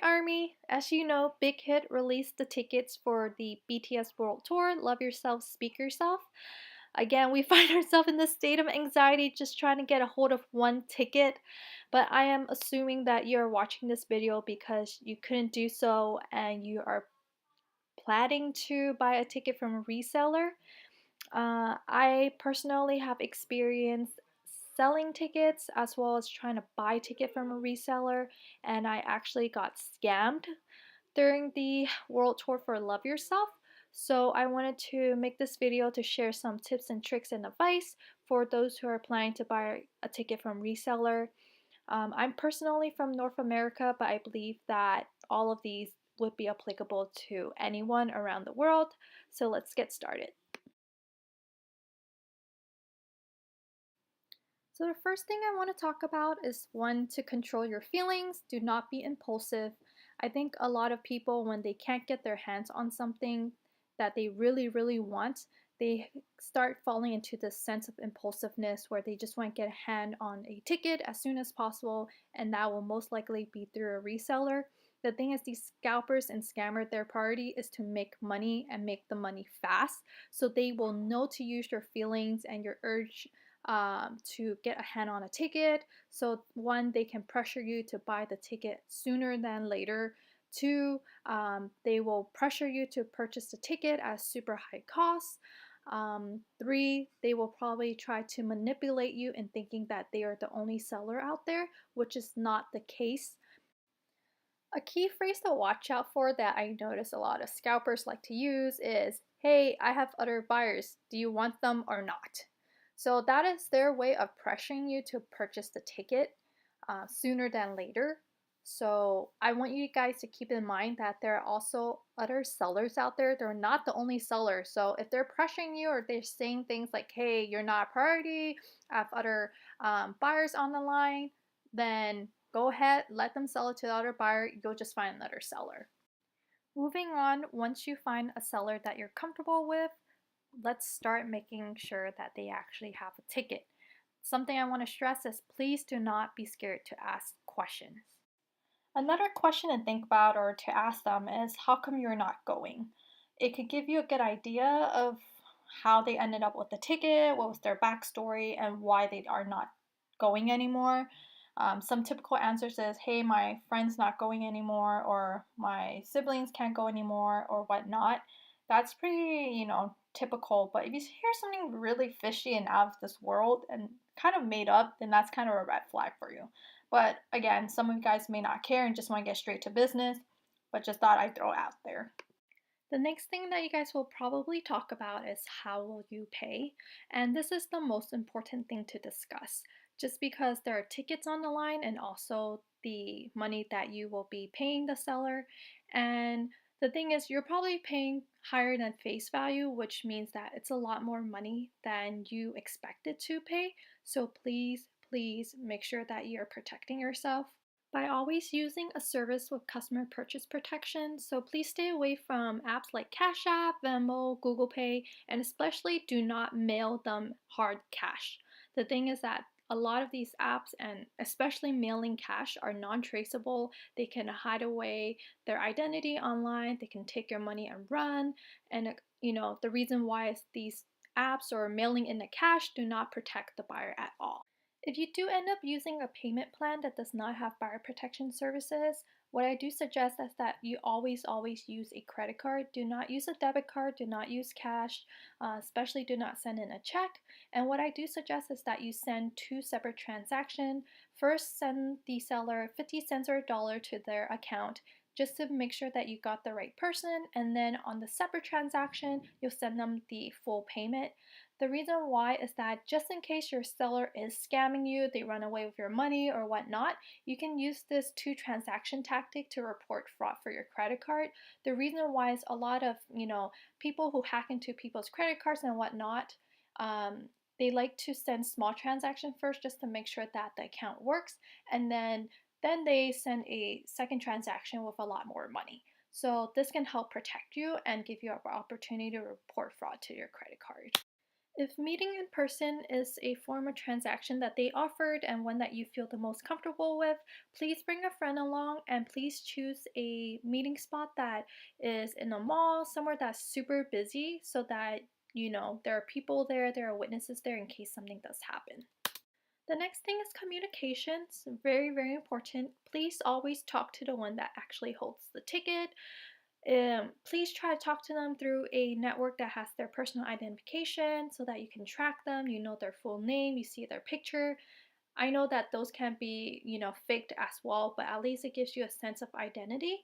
Army! As you know, Big Hit released the tickets for the BTS World Tour, Love Yourself, Speak Yourself. Again, we find ourselves in this state of anxiety just trying to get a hold of one ticket, but I am assuming that you're watching this video because you couldn't do so and you are planning to buy a ticket from a reseller. I personally have experienced selling tickets as well as trying to buy a ticket from a reseller, and I actually got scammed during the world tour for Love Yourself. So I wanted to make this video to share some tips and tricks and advice for those who are planning to buy a ticket from reseller. I'm personally from North America, but I believe that all of these would be applicable to anyone around the world. So let's get started. So the first thing I want to talk about is one, to control your feelings. Do not be impulsive. I think a lot of people, when they can't get their hands on something that they really want, they start falling into this sense of impulsiveness where they just want to get a hand on a ticket as soon as possible, and that will most likely be through a reseller. The thing is, these scalpers and scammers, their priority is to make money and make the money fast. So they will know to use your feelings and your urge to get a hand on a ticket. So one, they can pressure you to buy the ticket sooner than later. Two, they will pressure you to purchase the ticket at super high cost. Three, they will probably try to manipulate you in thinking that they are the only seller out there, which is not the case. A key phrase to watch out for that I notice a lot of scalpers like to use is, "Hey, I have other buyers. Do you want them or not?" So that is their way of pressuring you to purchase the ticket sooner than later. So I want you guys to keep in mind that there are also other sellers out there. They're not the only seller. So if they're pressuring you or they're saying things like, "Hey, you're not a priority, I have other buyers on the line," then go ahead, let them sell it to the other buyer. You'll just find another seller. Moving on, once you find a seller that you're comfortable with, let's start making sure that they actually have a ticket. Something I want to stress is please do not be scared to ask questions. Another question to think about or to ask them is, how come you're not going? It could give you a good idea of how they ended up with the ticket, what was their backstory, and why they are not going anymore. Some typical answers is, "Hey, my friend's not going anymore," or "My siblings can't go anymore," or whatnot. That's pretty, typical. But if you hear something really fishy and out of this world and kind of made up, then that's kind of a red flag for you. But again, some of you guys may not care and just want to get straight to business, but just thought I'd throw it out there. The next thing that you guys will probably talk about is how will you pay? And this is the most important thing to discuss, just because there are tickets on the line and also the money that you will be paying the seller. And the thing is, you're probably paying higher than face value, which means that it's a lot more money than you expected to pay. So please make sure that you're protecting yourself by always using a service with customer purchase protection. So please stay away from apps like Cash App, Venmo, Google Pay, and especially do not mail them hard cash. The thing is that a lot of these apps, and especially mailing cash, are non-traceable. They can hide away their identity online, they can take your money and run, and the reason why is these apps or mailing in the cash do not protect the buyer at all. If you do end up using a payment plan that does not have buyer protection services, what I do suggest is that you always use a credit card. Do not use a debit card, do not use cash, especially do not send in a check. And what I do suggest is that you send two separate transactions. First, send the seller 50 cents or $1 to their account just to make sure that you got the right person, and then on the separate transaction, you'll send them the full payment. The reason why is that just in case your seller is scamming you, they run away with your money or whatnot, you can use this two transaction tactic to report fraud for your credit card. The reason why is a lot of, people who hack into people's credit cards and whatnot, they like to send small transaction first just to make sure that the account works, and then they send a second transaction with a lot more money. So this can help protect you and give you an opportunity to report fraud to your credit card. If meeting in person is a form of transaction that they offered and one that you feel the most comfortable with, please bring a friend along and please choose a meeting spot that is in a mall, somewhere that's super busy so that there are people there, there are witnesses there in case something does happen. The next thing is communications, very, very important. Please always talk to the one that actually holds the ticket. Please try to talk to them through a network that has their personal identification so that you can track them, you know their full name, you see their picture. I know that those can be, faked as well, but at least it gives you a sense of identity.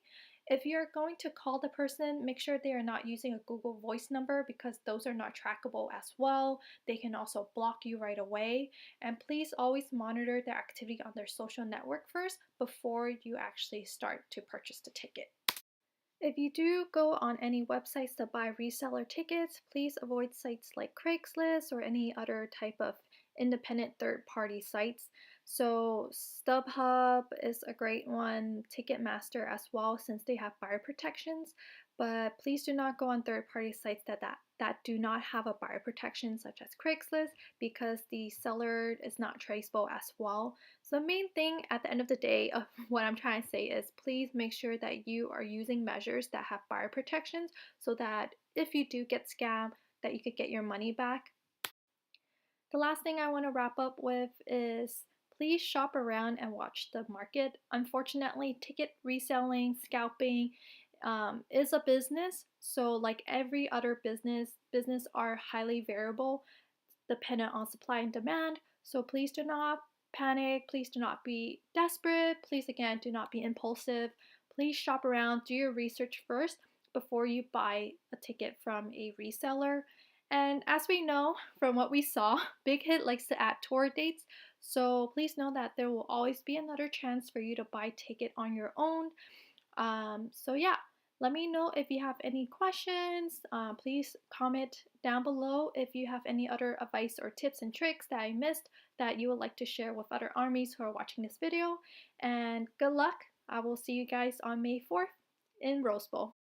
If you're going to call the person, make sure they are not using a Google Voice number because those are not trackable as well. They can also block you right away. And please always monitor their activity on their social network first before you actually start to purchase the ticket. If you do go on any websites to buy reseller tickets, please avoid sites like Craigslist or any other type of independent third-party sites. So StubHub is a great one, Ticketmaster as well, since they have buyer protections. But please do not go on third-party sites that do not have a buyer protection, such as Craigslist, because the seller is not traceable as well. So the main thing at the end of the day of what I'm trying to say is please make sure that you are using measures that have buyer protections so that if you do get scammed, that you could get your money back. The last thing I want to wrap up with is please shop around and watch the market. Unfortunately, ticket reselling, scalping is a business. So like every other business are highly variable, dependent on supply and demand. So please do not panic. Please do not be desperate. Please, again, do not be impulsive. Please shop around, do your research first before you buy a ticket from a reseller. And as we know from what we saw, Big Hit likes to add tour dates. So please know that there will always be another chance for you to buy a ticket on your own. So yeah, let me know if you have any questions. Please comment down below if you have any other advice or tips and tricks that I missed that you would like to share with other armies who are watching this video. And good luck. I will see you guys on May 4th in Rose Bowl.